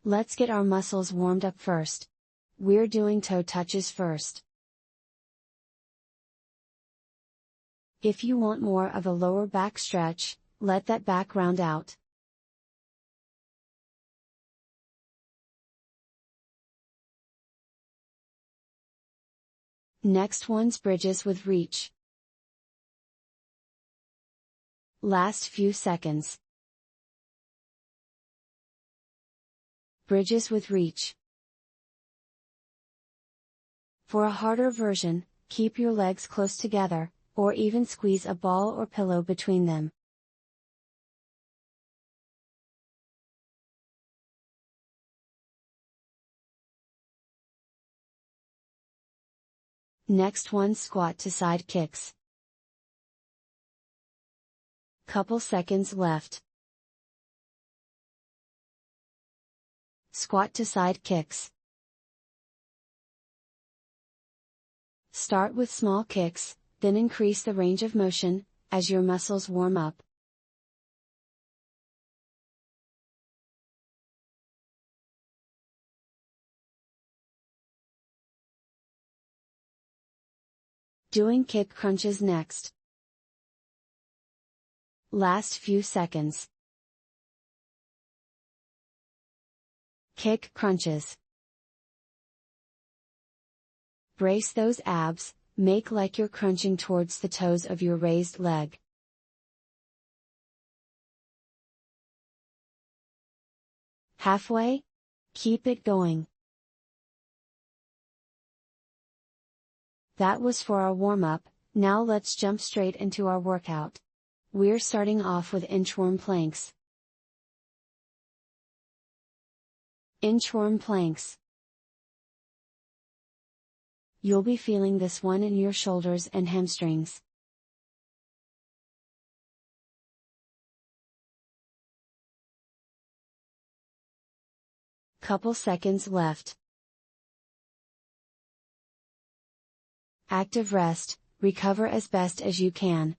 Let's get our muscles warmed up first. We're doing toe touches first. If you want more of a lower back stretch, let that back round out. Next one's bridges with reach. Last few seconds. Bridges with reach. For a harder version, keep your legs close together, or even squeeze a ball or pillow between them. Next one, squat to side kicks. Couple seconds left. Squat to side kicks. Start with small kicks, then increase the range of motion, as your muscles warm up. Doing kick crunches next. Last few seconds. Kick crunches. Brace those abs, make like you're crunching towards the toes of your raised leg. Halfway? Keep it going. That was for our warm-up, now let's jump straight into our workout. We're starting off with inchworm planks. Inchworm planks. You'll be feeling this one in your shoulders and hamstrings. Couple seconds left. Active rest, recover as best as you can.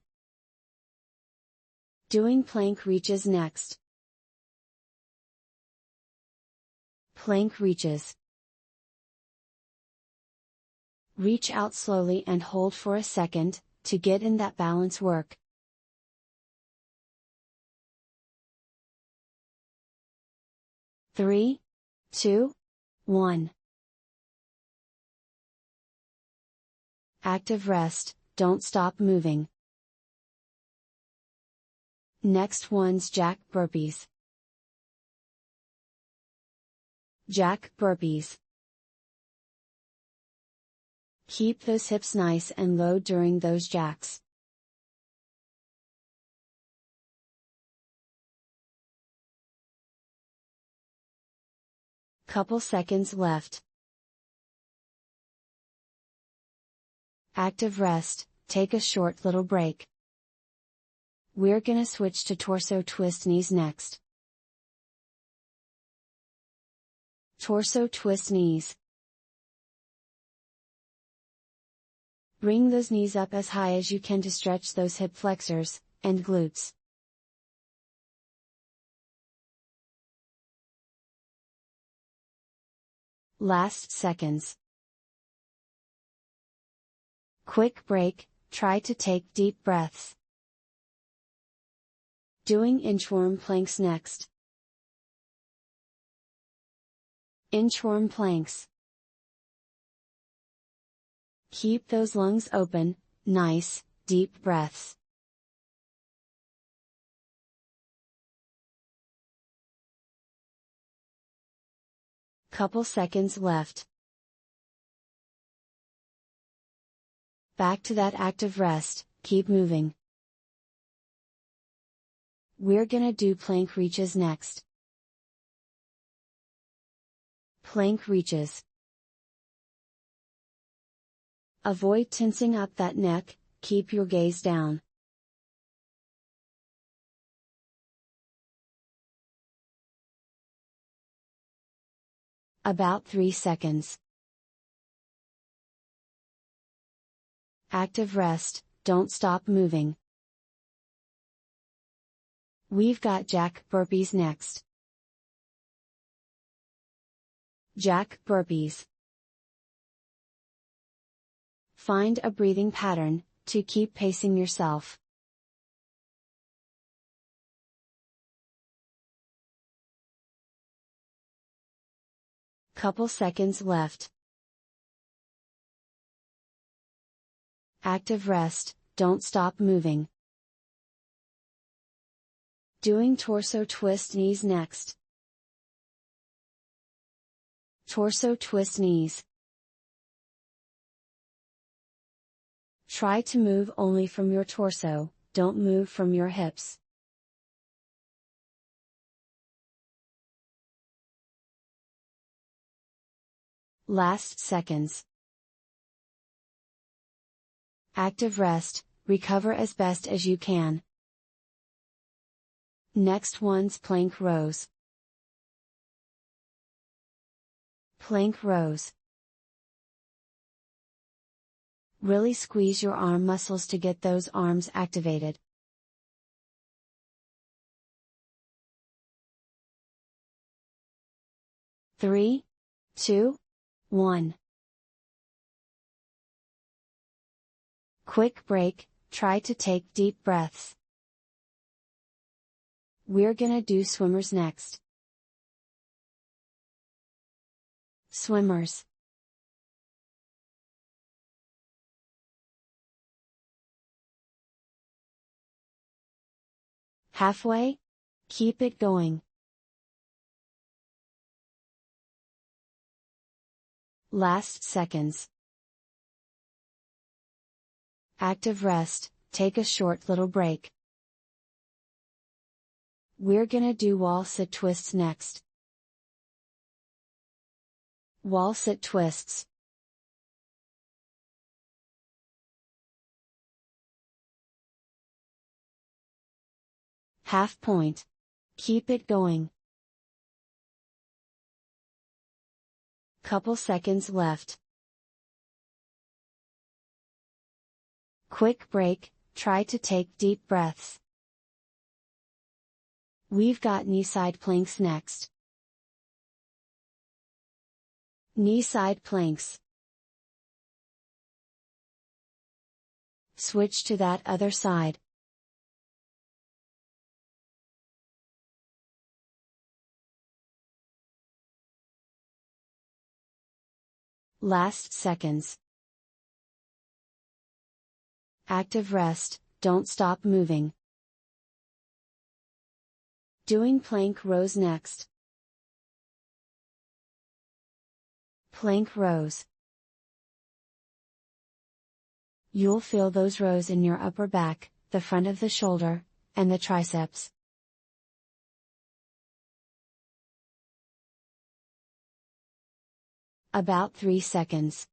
Doing plank reaches next. Plank reaches. Reach out slowly and hold for a second, to get in that balance work. Three, 2, 1. Active rest, don't stop moving. Next one's jack burpees. Jack burpees. Keep those hips nice and low during those jacks. Couple seconds left. Active rest, take a short little break. We're gonna switch to torso twist knees next. Torso twist knees. Bring those knees up as high as you can to stretch those hip flexors, and glutes. Last seconds. Quick break, try to take deep breaths. Doing inchworm planks next. Inchworm planks. Keep those lungs open, nice, deep breaths. Couple seconds left. Back to that active rest, keep moving. We're gonna do plank reaches next. Plank reaches. Avoid tensing up that neck, keep your gaze down. About 3 seconds. Active rest, don't stop moving. We've got jack burpees next. Jack burpees. Find a breathing pattern, to keep pacing yourself. Couple seconds left. Active rest, don't stop moving. Doing torso twist knees next. Torso twist knees. Try to move only from your torso, don't move from your hips. Last seconds. Active rest, recover as best as you can. Next one's plank rows. Plank rows. Really squeeze your arm muscles to get those arms activated. Three, 2, 1. Quick break, try to take deep breaths. We're gonna do swimmers next. Swimmers. Halfway? Keep it going. Last seconds. Active rest, take a short little break. We're gonna do wall sit twists next. Wall sit twists. Half point. Keep it going. Couple seconds left. Quick break, try to take deep breaths. We've got knee side planks next. Knee side planks. Switch to that other side. Last seconds. Active rest, don't stop moving. Doing plank rows next. Plank rows. You'll feel those rows in your upper back, the front of the shoulder, and the triceps. About 3 seconds.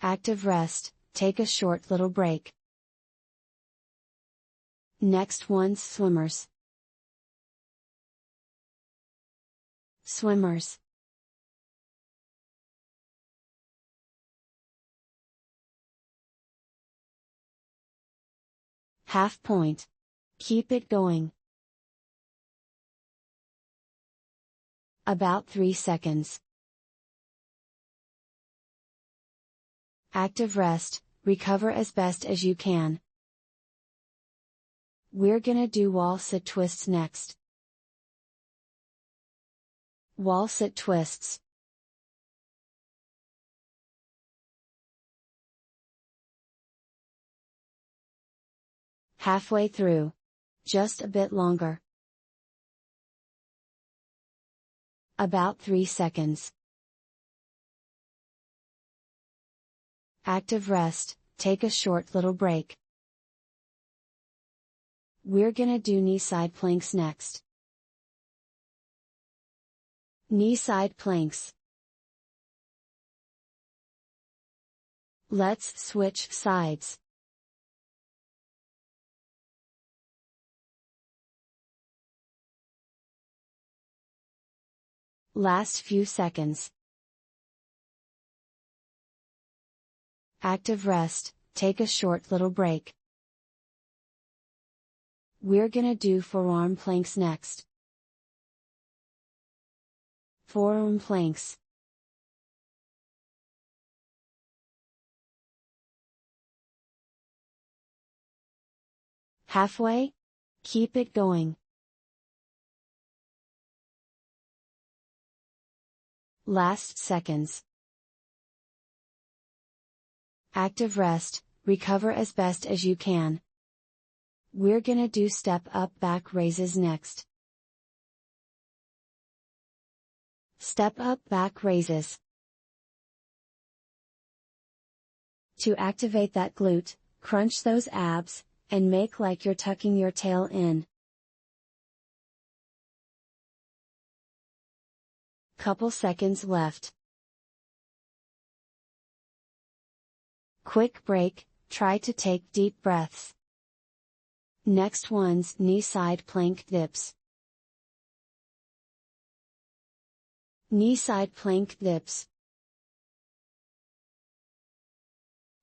Active rest, take a short little break. Next one's swimmers. Swimmers. Half point. Keep it going. About 3 seconds. Active rest, recover as best as you can. We're gonna do wall sit twists next. Wall sit twists. Halfway through. Just a bit longer. About 3 seconds. Active rest, take a short little break. We're gonna do knee side planks next. Knee side planks. Let's switch sides. Last few seconds. Active rest, take a short little break. We're gonna do forearm planks next. Forearm planks. Halfway? Keep it going. Last seconds. Active rest, recover as best as you can. We're gonna do step up back raises next. Step up back raises. To activate that glute, crunch those abs, and make like you're tucking your tail in. Couple seconds left. Quick break, try to take deep breaths. Next one's knee side plank dips. Knee side plank dips.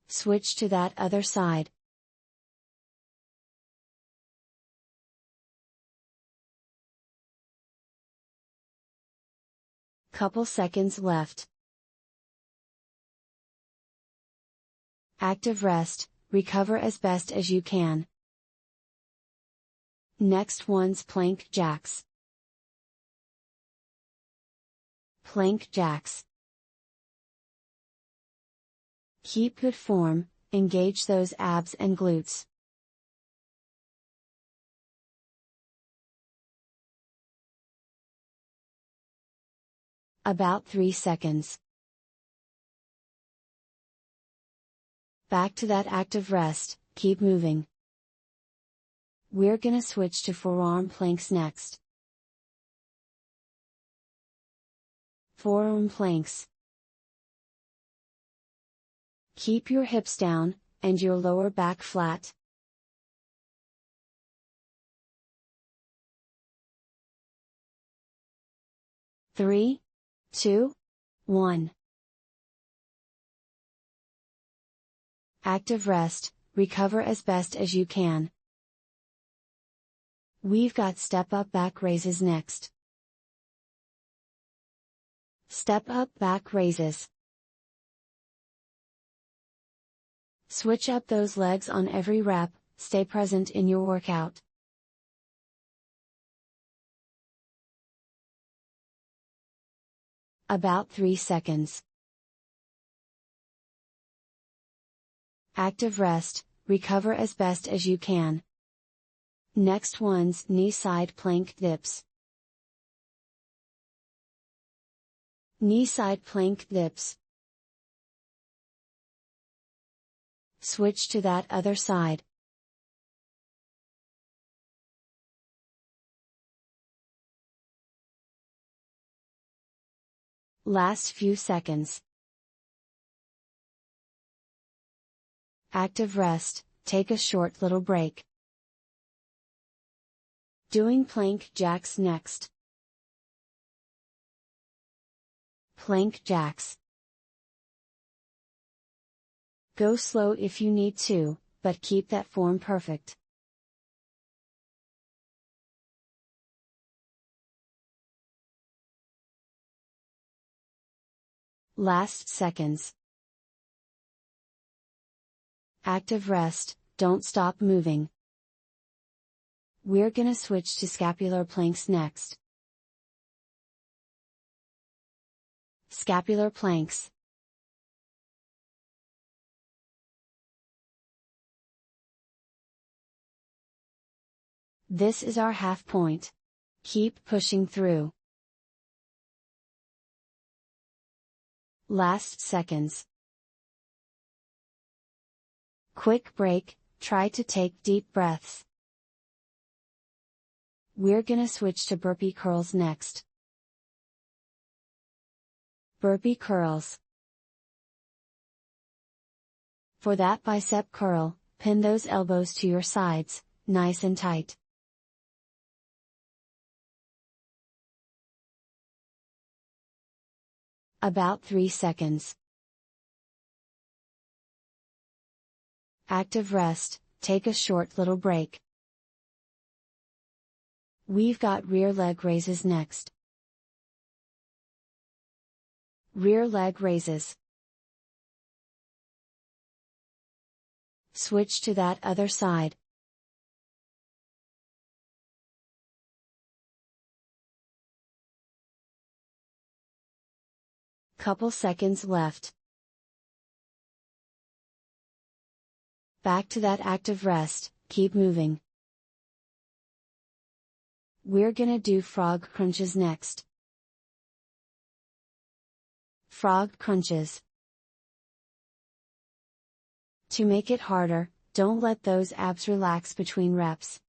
Switch to that other side. Couple seconds left. Active rest, recover as best as you can. Next one's plank jacks. Plank jacks. Keep good form, engage those abs and glutes. About 3 seconds. Back to that active rest, keep moving. We're gonna switch to forearm planks next. Forearm planks. Keep your hips down, and your lower back flat. Three, 2, 1. Active rest, recover as best as you can. We've got step up back raises next. Step up back raises. Switch up those legs on every rep, stay present in your workout. About 3 seconds. Active rest, recover as best as you can. Next one's knee side plank dips. Knee side plank dips. Switch to that other side. Last few seconds. Active rest, take a short little break. Doing plank jacks next. Plank jacks. Go slow if you need to, but keep that form perfect. Last seconds. Active rest, don't stop moving. We're gonna switch to scapular planks next. Scapular planks. This is our half point. Keep pushing through. Last seconds. Quick break, try to take deep breaths. We're gonna switch to burpee curls next. Burpee curls. For that bicep curl, pin those elbows to your sides, nice and tight. About 3 seconds. Active rest, take a short little break. We've got rear leg raises next. Rear leg raises. Switch to that other side. Couple seconds left. Back to that active rest, keep moving. We're gonna do frog crunches next. Frog crunches. To make it harder, don't let those abs relax between reps.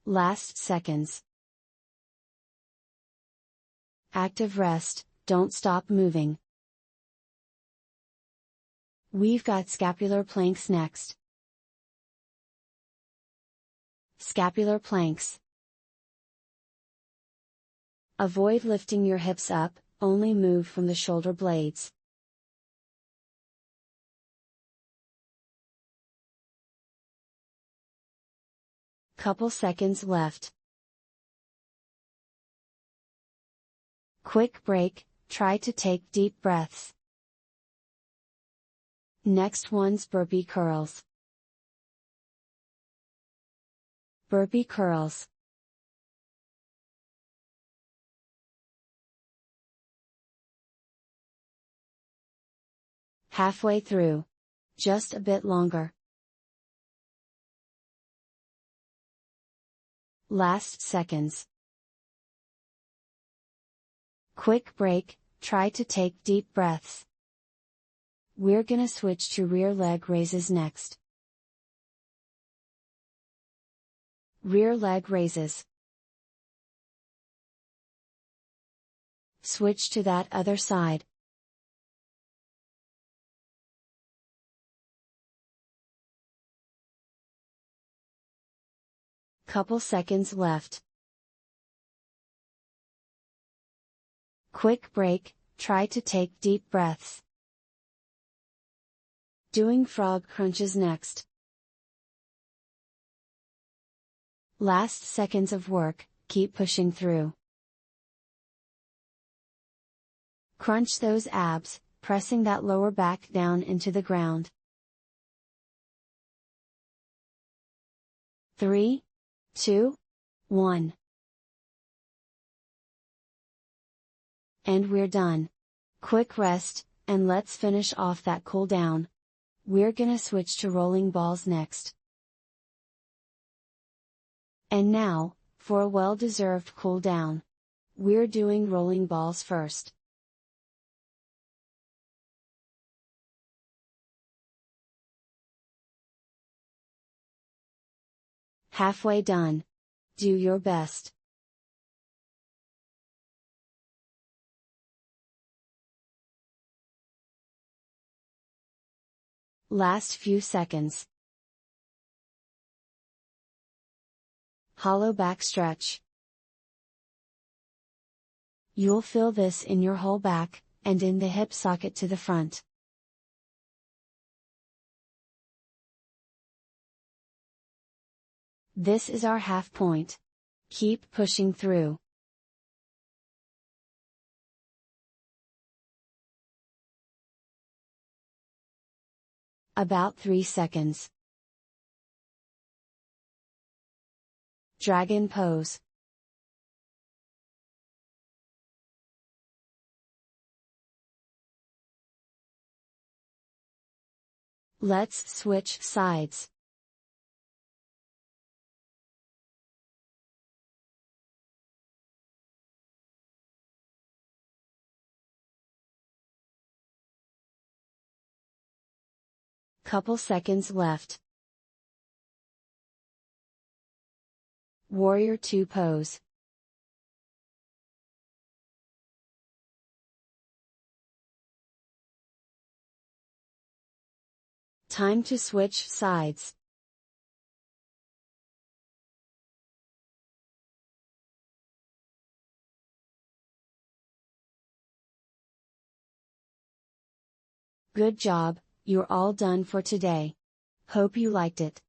Last seconds. Active rest, don't stop moving. We've got scapular planks next. Scapular planks. Avoid lifting your hips up, only move from the shoulder blades. Couple seconds left. Quick break, try to take deep breaths. Next one's burpee curls. Burpee curls. Halfway through. Just a bit longer. Last seconds. Quick break, try to take deep breaths. We're gonna switch to rear leg raises next. Rear leg raises. Switch to that other side. Couple seconds left. Quick break, try to take deep breaths. Doing frog crunches next. Last seconds of work, keep pushing through. Crunch those abs, pressing that lower back down into the ground. 3, 2, 1. And we're done. Quick rest, and let's finish off that cool down. We're gonna switch to rolling balls next. And now, for a well-deserved cool down. We're doing rolling balls first. Halfway done. Do your best. Last few seconds. Hollow back stretch. You'll feel this in your whole back, and in the hip socket to the front. This is our half point. Keep pushing through. About 3 seconds. Dragon pose. Let's switch sides. Couple seconds left. Warrior 2 pose. Time to switch sides. Good job, you're all done for today. Hope you liked it.